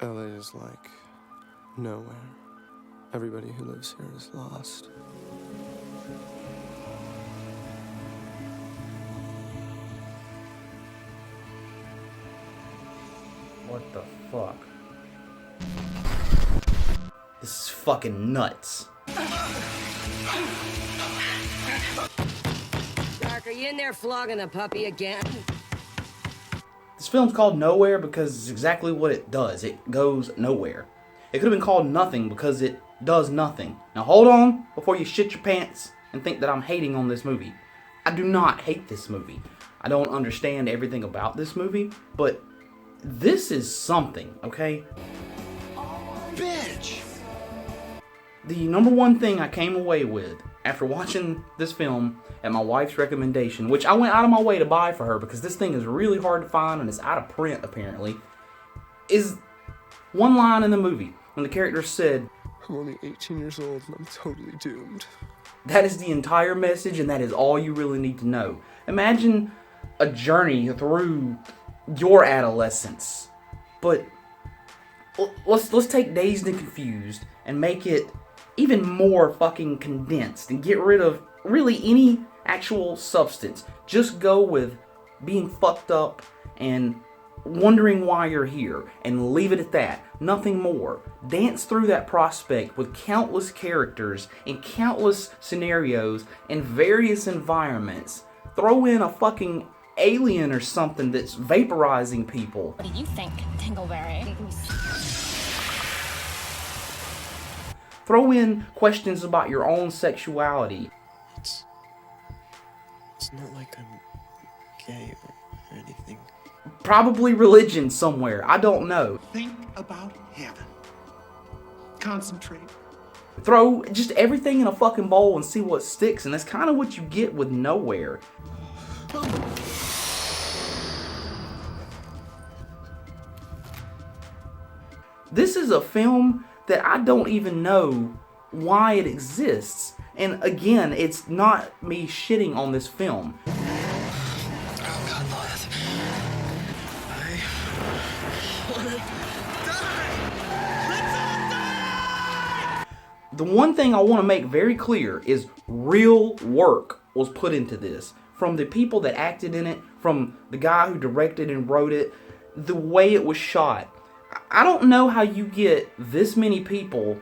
LA is like nowhere. Everybody who lives here is lost. What the fuck? This is fucking nuts. Doc, are you in there flogging the puppy again? This film's called Nowhere because it's exactly what it does. It goes nowhere. It could have been called Nothing because it does nothing. Now hold on before you shit your pants and think that I'm hating on this movie. I do not hate this movie. I don't understand everything about this movie, but this is something, okay? Bitch! The number one thing I came away with after watching this film at my wife's recommendation, which I went out of my way to buy for her because this thing is really hard to find and it's out of print apparently, is one line in the movie when the character said, I'm only 18 years old and I'm totally doomed. That is the entire message and that is all you really need to know. Imagine a journey through your adolescence, but let's take Dazed and Confused and make it even more fucking condensed and get rid of really any actual substance. Just go with being fucked up and wondering why you're here and leave it at that. Nothing more. Dance through that prospect with countless characters in countless scenarios and various environments. Throw in a fucking alien or something that's vaporizing people. What do you think, Dingleberry? Throw in questions about your own sexuality. It's not like I'm gay or anything. Probably religion somewhere. I don't know. Think about heaven. Concentrate. Throw just everything in a fucking bowl and see what sticks, and that's kind of what you get with Nowhere. This is a film that I don't even know why it exists. And again, it's not me shitting on this film. Oh God, Lilith. I wanna die! The one thing I want to make very clear is real work was put into this. From the people that acted in it, from the guy who directed and wrote it, the way it was shot. I don't know how you get this many people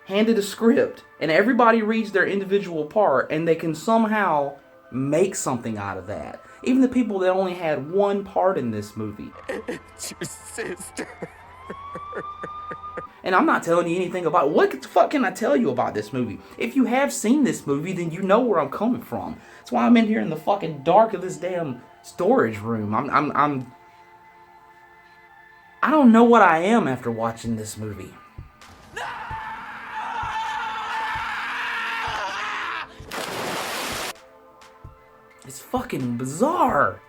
handed a script and everybody reads their individual part and they can somehow make something out of that. Even the people that only had one part in this movie. It's your sister. And I'm not telling you anything about what the fuck can I tell you about this movie? If you have seen this movie, then you know where I'm coming from. That's why I'm in here in the fucking dark of this damn storage room. I don't know what I am after watching this movie. It's fucking bizarre.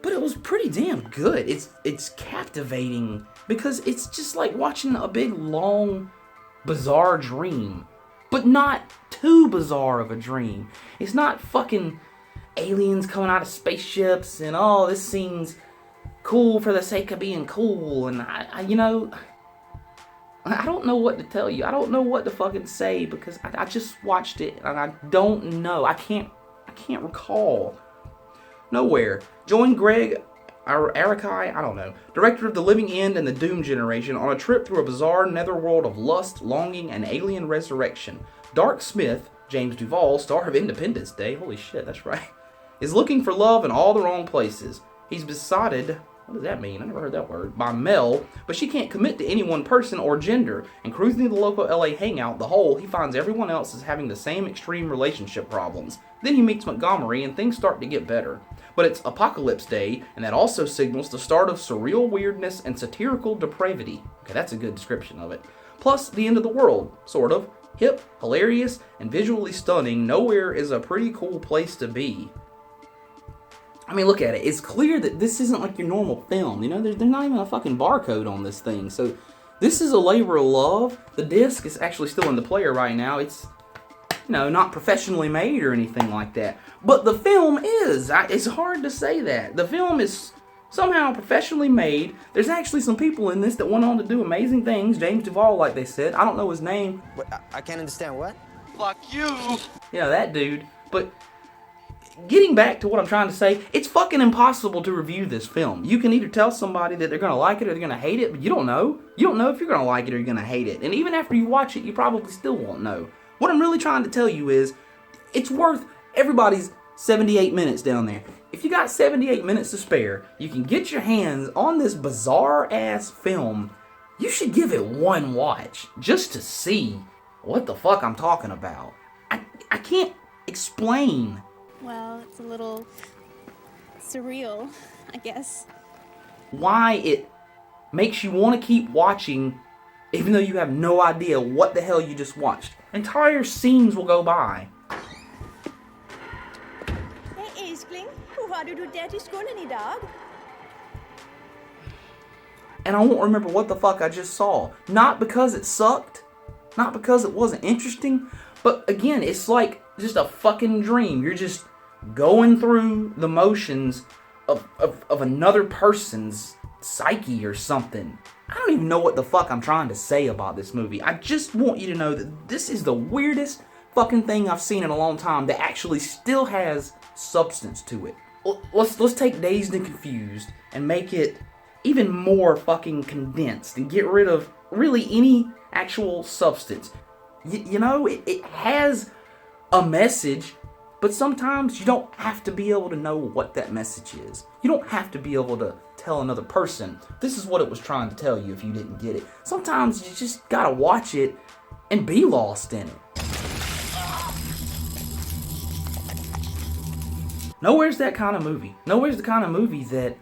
But it was pretty damn good. It's captivating because it's just like watching a big, long, bizarre dream. But not too bizarre of a dream. It's not fucking aliens coming out of spaceships and oh, this seems cool for the sake of being cool. And I don't know what to tell you. I don't know what to fucking say because I just watched it and I don't know. I can't recall. Nowhere. Join Gregg Araki, I don't know, director of The Living End and The Doom Generation, on a trip through a bizarre netherworld of lust, longing, and alien resurrection. Dark Smith, James Duvall, star of Independence Day, holy shit, that's right, is looking for love in all the wrong places. He's besotted, what does that mean? I never heard that word, by Mel, but she can't commit to any one person or gender. And cruising to the local LA hangout, The Hole, he finds everyone else is having the same extreme relationship problems. Then he meets Montgomery and things start to get better. But it's Apocalypse Day, and that also signals the start of surreal weirdness and satirical depravity. Okay, that's a good description of it. Plus, the end of the world, sort of. Hip, hilarious, and visually stunning, Nowhere is a pretty cool place to be. I mean, look at it. It's clear that this isn't like your normal film. You know, there's not even a fucking barcode on this thing. So, this is a labor of love. The disc is actually still in the player right now. It's not professionally made or anything like that. But the film is. It's hard to say that. The film is somehow professionally made. There's actually some people in this that went on to do amazing things. James Duvall, like they said. I don't know his name. What, I can't understand what? Fuck you! Yeah, that dude. But getting back to what I'm trying to say, it's fucking impossible to review this film. You can either tell somebody that they're going to like it or they're going to hate it, but you don't know. You don't know if you're going to like it or you're going to hate it. And even after you watch it, you probably still won't know. What I'm really trying to tell you is, it's worth everybody's 78 minutes down there. If you got 78 minutes to spare, you can get your hands on this bizarre-ass film. You should give it one watch, just to see what the fuck I'm talking about. I can't explain. Well, it's a little surreal, I guess. Why it makes you want to keep watching even though you have no idea what the hell you just watched. Entire scenes will go by. Hey, Älskling, hur har du det i skolan idag? And I won't remember what the fuck I just saw. Not because it sucked, not because it wasn't interesting, but again, it's like just a fucking dream. You're just going through the motions of another person's psyche or something. I don't even know what the fuck I'm trying to say about this movie. I just want you to know that this is the weirdest fucking thing I've seen in a long time that actually still has substance to it. Let's take Dazed and Confused and make it even more fucking condensed and get rid of really any actual substance. You know, it has a message, but sometimes you don't have to be able to know what that message is. You don't have to be able to tell another person, this is what it was trying to tell you if you didn't get it. Sometimes you just gotta watch it and be lost in it. Nowhere's that kind of movie. Nowhere's the kind of movie that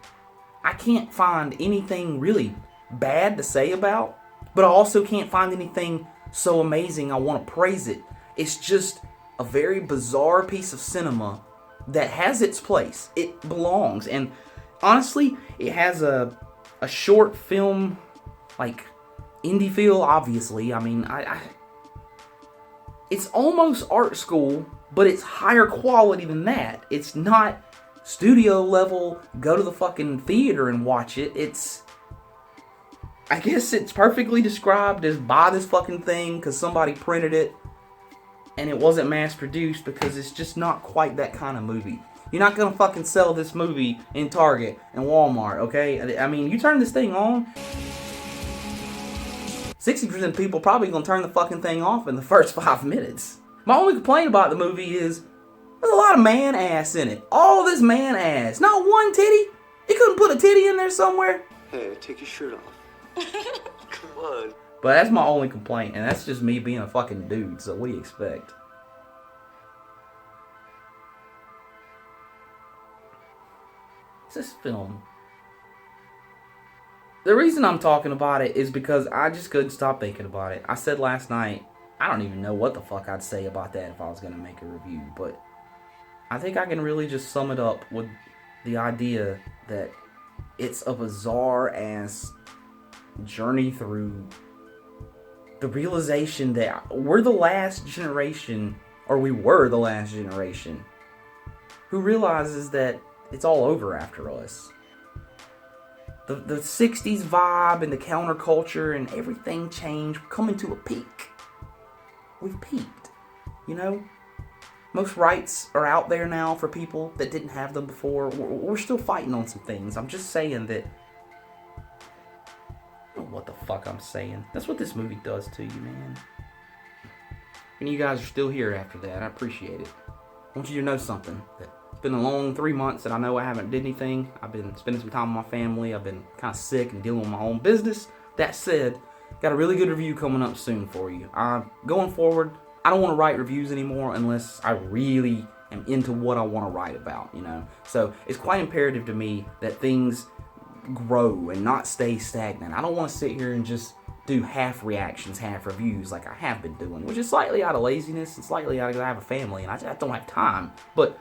I can't find anything really bad to say about, but I also can't find anything so amazing I want to praise it. It's just a very bizarre piece of cinema that has its place. It belongs. And honestly, it has a short film, like, indie feel, obviously. I mean, it's almost art school, but it's higher quality than that. It's not studio level, go to the fucking theater and watch it. I guess it's perfectly described as buy this fucking thing because somebody printed it and it wasn't mass produced, because it's just not quite that kind of movie. You're not gonna fucking sell this movie in Target and Walmart, okay? I mean, you turn this thing on, 60% of people probably gonna turn the fucking thing off in the first 5 minutes. My only complaint about the movie is there's a lot of man ass in it. All this man ass. Not one titty. You couldn't put a titty in there somewhere? Hey, take your shirt off. Come on. But that's my only complaint, and that's just me being a fucking dude, so what do you expect? This film. The reason I'm talking about it is because I just couldn't stop thinking about it. I said last night, I don't even know what the fuck I'd say about that if I was going to make a review, but I think I can really just sum it up with the idea that it's a bizarre-ass journey through the realization that we're the last generation, or we were the last generation, who realizes that it's all over after us. The 60s vibe and the counterculture and everything changed. We're coming to a peak. We've peaked, you know? Most rights are out there now for people that didn't have them before. We're still fighting on some things. I'm just saying that... I don't know what the fuck I'm saying. That's what this movie does to you, man. And you guys are still here after that. I appreciate it. I want you to know something. That it's been a long 3 months and I know I haven't did anything. I've been spending some time with my family. I've been kind of sick and dealing with my own business. That said, got a really good review coming up soon for you. Going forward, I don't want to write reviews anymore unless I really am into what I want to write about, you know. So it's quite imperative to me that things grow and not stay stagnant. I don't want to sit here and just do half reactions, half reviews like I have been doing, which is slightly out of laziness and slightly out of I have a family and I just don't have time. But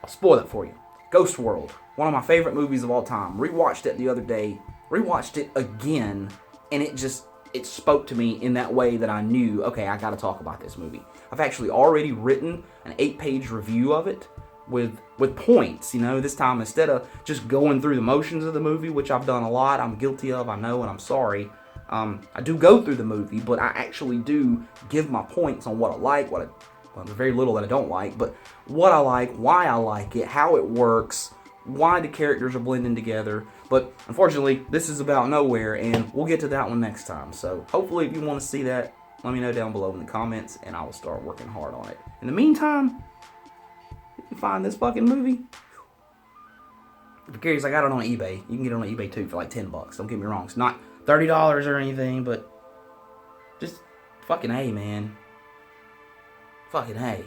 I'll spoil it for you. Ghost World, one of my favorite movies of all time. Rewatched it the other day, rewatched it again, and it just it spoke to me in that way that I knew, okay, I got to talk about this movie. I've actually already written an 8-page review of it with points, you know, this time instead of just going through the motions of the movie, which I've done a lot, I'm guilty of, I know, and I'm sorry. I do go through the movie, but I actually do give my points on what I like, well, there's very little that I don't like, but what I like, why I like it, how it works, why the characters are blending together. But unfortunately, this is about nowhere, and we'll get to that one next time. So hopefully, if you want to see that, let me know down below in the comments, and I will start working hard on it. In the meantime, if you find this fucking movie, if you're curious, I got it on eBay. You can get it on eBay too for like $10. Don't get me wrong, it's not $30 or anything, but just fucking A, man. Fucking A.